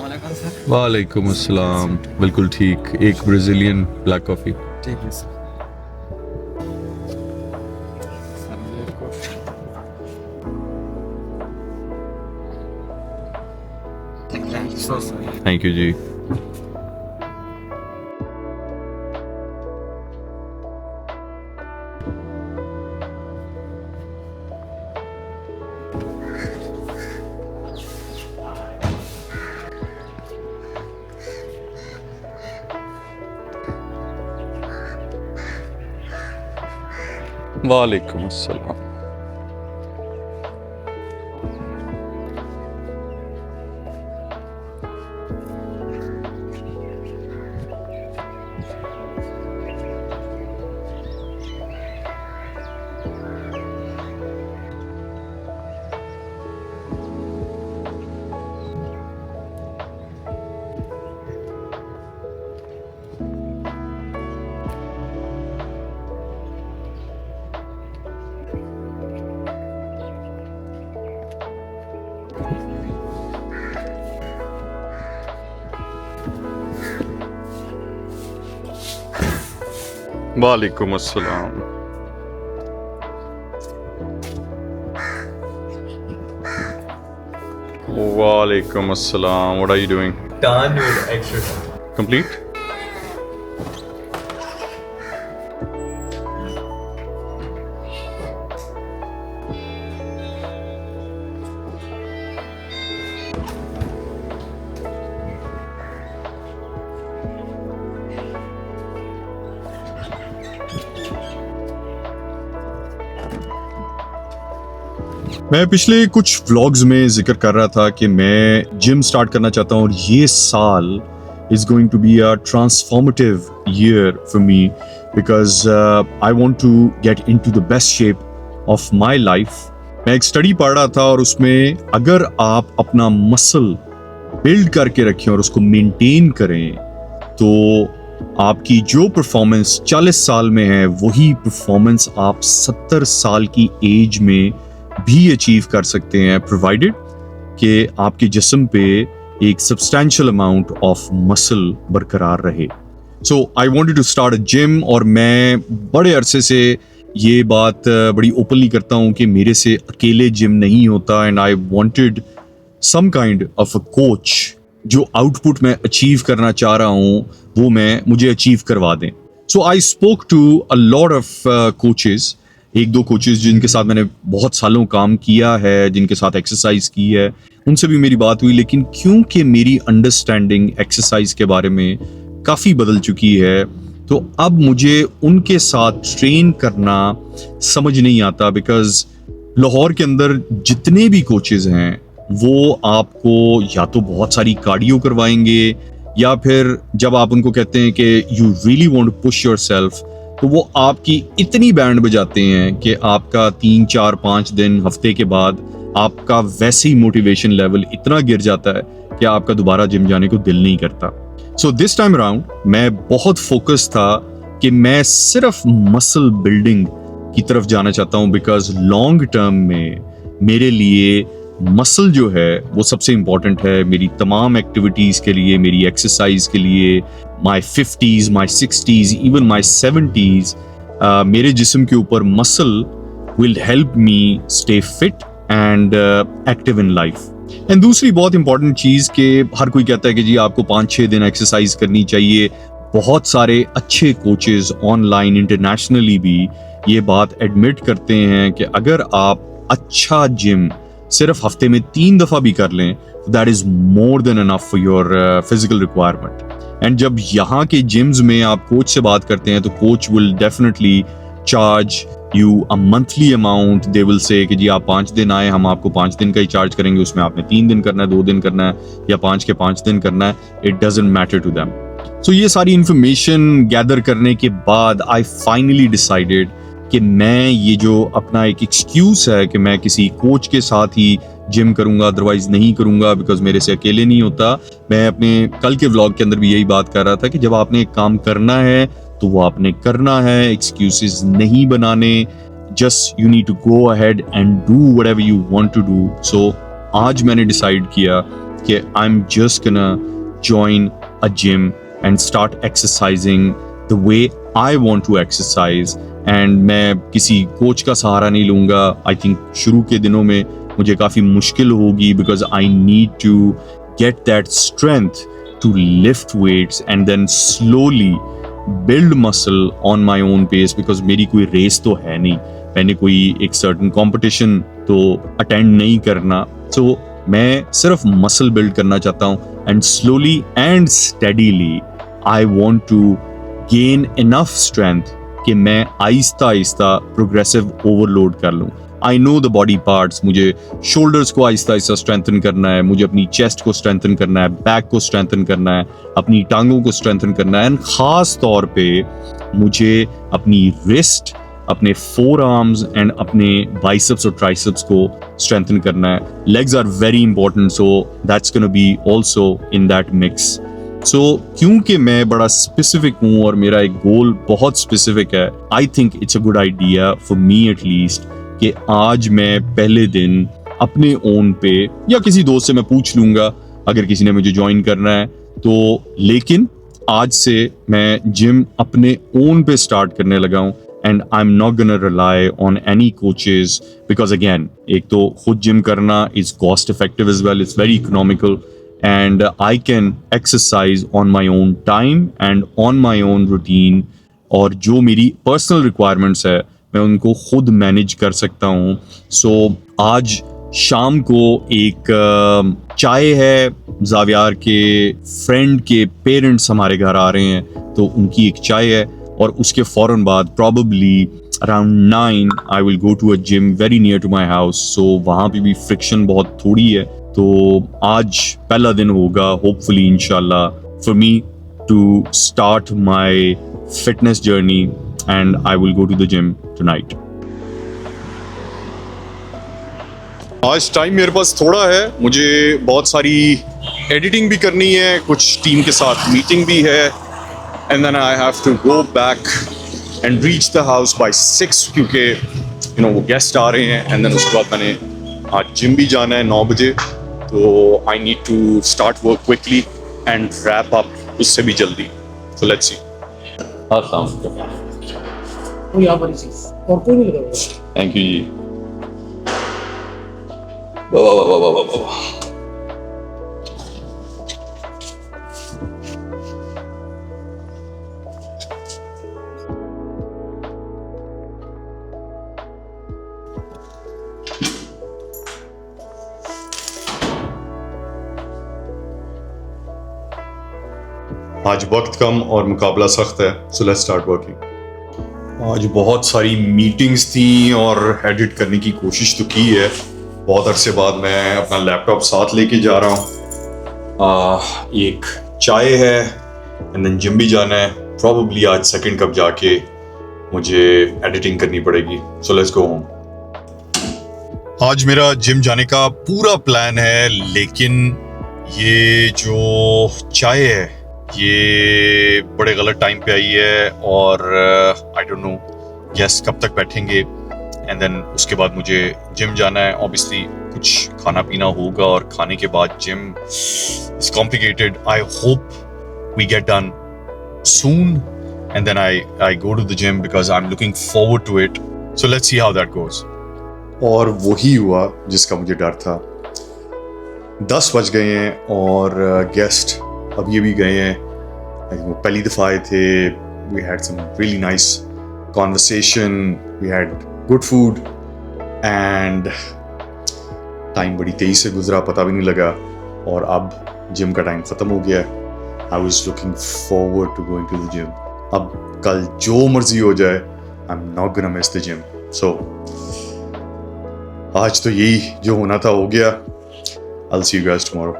वालेकुम सर। वालेकुम अस्सलाम। बिल्कुल ठीक, एक ब्राज़ीलियन ब्लैक कॉफ़ी। ठीक है sir. Thank you so much. Thank you जी। वालेकुम अस्सलाम। वालेकुम अस्सलाम। Walaikum assalam. What are you doing? Done with extra. Complete? मैं पिछले कुछ व्लॉग्स में जिक्र कर रहा था कि मैं जिम स्टार्ट करना चाहता हूँ और ये साल is going to be a transformative year for me because I want to get into the best shape of my life. मैं एक स्टडी पढ़ रहा था और उसमें अगर आप अपना मसल बिल्ड करके रखें और उसको मेंटेन करें तो आपकी जो परफॉर्मेंस 40 साल में है वही परफॉर्मेंस आप 70 साल की एज में भी अचीव कर सकते हैं, प्रोवाइडेड कि आपके जिस्म पे एक सब्सटैंशियल अमाउंट ऑफ मसल बरकरार रहे। So I wanted to start a gym और मैं बड़े अरसे से ये बात बड़ी ओपनली करता हूँ कि मेरे से अकेले जिम नहीं होता and I wanted some kind of a coach जो आउटपुट मैं अचीव करना चाह रहा हूँ वो मुझे अचीव करवा दें। So I spoke to a lot of coaches, एक दो कोचेस जिनके साथ मैंने बहुत सालों काम किया है, जिनके साथ एक्सरसाइज की है, उनसे भी मेरी बात हुई। लेकिन क्योंकि मेरी अंडरस्टैंडिंग एक्सरसाइज के बारे में काफ़ी बदल चुकी है तो अब मुझे उनके साथ ट्रेन करना समझ नहीं आता बिकॉज लाहौर के अंदर जितने भी कोचेस हैं वो आपको या तो बहुत सारी कार्डियो करवाएंगे या फिर जब आप उनको कहते हैं कि you really want to push yourself तो वो आपकी इतनी बैंड बजाते हैं कि आपका 3, 4, 5 दिन हफ्ते के बाद आपका वैसे ही मोटिवेशन लेवल इतना गिर जाता है कि आपका दोबारा जिम जाने को दिल नहीं करता। सो दिस टाइम अराउंड मैं बहुत फोकस था कि मैं सिर्फ मसल बिल्डिंग की तरफ जाना चाहता हूँ बिकॉज लॉन्ग टर्म में मेरे लिए मसल जो है वो सबसे इंपॉर्टेंट है मेरी तमाम एक्टिविटीज के लिए, मेरी एक्सरसाइज के लिए। माई 50s, my 60s, even my 70s मेरे जिस्म के ऊपर muscle will help me stay fit and active in life. And दूसरी बहुत इंपॉर्टेंट चीज कि हर कोई कहता है कि जी आपको 5-6 दिन एक्सरसाइज करनी चाहिए। बहुत सारे अच्छे कोचेस ऑनलाइन इंटरनेशनली भी ये बात एडमिट करते हैं कि अगर आप अच्छा जिम सिर्फ हफ्ते में 3 दफा भी कर लें that is more than enough for your physical requirement. And जब यहाँ के जिम्स में आप कोच से बात करते हैं तो coach will definitely charge you a monthly amount. They will say कि जी आप 5 दिन आए, हम आपको 5 दिन का ही चार्ज करेंगे, उसमें आपने 3 दिन करना है, 2 दिन करना है या 5 के 5 दिन करना है, it doesn't matter to them. So ये सारी इंफॉर्मेशन गैदर करने के बाद आई फाइनली डिसाइडेड कि मैं ये जो अपना एक एक्सक्यूज है कि मैं किसी कोच के साथ ही जिम करूंगा अदरवाइज नहीं करूंगा बिकॉज मेरे से अकेले नहीं होता। मैं अपने कल के व्लॉग के अंदर भी यही बात कर रहा था कि जब आपने एक काम करना है तो वो आपने करना है, एक्सक्यूजेस नहीं बनाने। Just you need to go ahead and do whatever you want to do. So आज मैंने डिसाइड किया कि I'm just gonna join a gym and start exercising the way I want to exercise and मैं किसी coach का सहारा नहीं लूँगा. I think शुरू के दिनों में मुझे काफ़ी मुश्किल होगी because I need to get that strength to lift weights and then slowly build muscle on my own pace because मेरी कोई रेस तो है नहीं, मैंने कोई एक certain competition तो attend नहीं करना. So मैं सिर्फ muscle build करना चाहता हूँ and slowly and steadily I want to gain enough strength कि मैं आहिस्ता आहिस्ता प्रोग्रेसिव ओवरलोड कर लूँ. I know the body parts, मुझे शोल्डर्स को आहिस्ता आहिस्ता स्ट्रेंथन करना है, मुझे अपनी चेस्ट को स्ट्रेंथन करना है, बैक को स्ट्रेंथन करना है, अपनी टांगों को स्ट्रेंथन करना है एंड ख़ास तौर पे मुझे अपनी रिस्ट, अपने फोर आर्म्स एंड अपने बाइसेप्स और ट्राइसेप्स को स्ट्रेंथन करना है. Legs are very important, so that's gonna be also in that mix. So क्योंकि मैं बड़ा स्पेसिफिक हूँ और मेरा एक गोल बहुत स्पेसिफिक है, I think it's a good idea for me at least कि आज मैं पहले दिन अपने ओन पे या किसी दोस्त से मैं पूछ लूंगा अगर किसी ने मुझे ज्वाइन करना है तो, लेकिन आज से मैं जिम अपने ओन पे स्टार्ट करने लगा हूँ and I am not gonna rely on any coaches because again एक तो खुद जिम करना is cost effective as well, it's very economical and I can exercise on my own time and on my own routine और जो मेरी personal requirements है मैं उनको खुद मैनेज कर सकता हूँ. सो आज शाम को एक चाय है, जावियार के फ्रेंड के पेरेंट्स हमारे घर आ रहे हैं तो उनकी एक चाय है और उसके फ़ौरन बाद probably around 9 I will go to a gym very near to my house. सो वहाँ पे भी फ्रिक्शन बहुत थोड़ी है तो आज पहला दिन होगा होपफुली इंशाल्लाह for me to start my fitness journey and I will go to the gym tonight. आज टाइम मेरे पास थोड़ा है, मुझे बहुत सारी एडिटिंग भी करनी है, कुछ टीम के साथ मीटिंग भी है and then I have to go back and reach the house by 6 क्योंकि वो गेस्ट आ रहे हैं एंड देन उसके बाद मैंने आज जिम भी जाना है 9 बजे तो I need to start work quickly and wrap up उससे भी जल्दी. So let's see. कोई यहाँ पर चीज और कोई नहीं लगा. थैंक यू जी. वाह वाह वाह वाह वाह. आज वक्त कम और मुकाबला सख्त है, सो लेट्स स्टार्ट वर्किंग. आज बहुत सारी मीटिंग्स थी और एडिट करने की कोशिश तो की है. बहुत अरसे बाद मैं अपना लैपटॉप साथ लेके जा रहा हूँ. एक चाय है एंड देन जिम भी जाना है. प्रॉबेबली आज सेकंड कप जाके मुझे एडिटिंग करनी पड़ेगी. So let's go home. आज मेरा जिम जाने का पूरा प्लान है लेकिन ये जो चाय है ये बड़े गलत टाइम पे आई है और आई डोंट नो गेस्ट कब तक बैठेंगे एंड देन उसके बाद मुझे जिम जाना है. ऑब्वियसली कुछ खाना पीना होगा और खाने के बाद gym is complicated. I hope we get done soon and then I go to the gym because I am looking forward to it. So let's see how that goes. और वही हुआ जिसका मुझे डर था. 10 बज गए हैं और गेस्ट अब ये भी गए हैं. वो पहली दफ़ा आए थे. We had some really nice conversation, we had good food and time बड़ी तेज़ी से गुजरा, पता भी नहीं लगा. और अब जिम का टाइम ख़त्म हो गया है. I was looking forward to going to the gym. अब कल जो मर्जी हो जाए I am not gonna miss the gym. So आज तो यही जो होना था हो गया. I will see you guys tomorrow.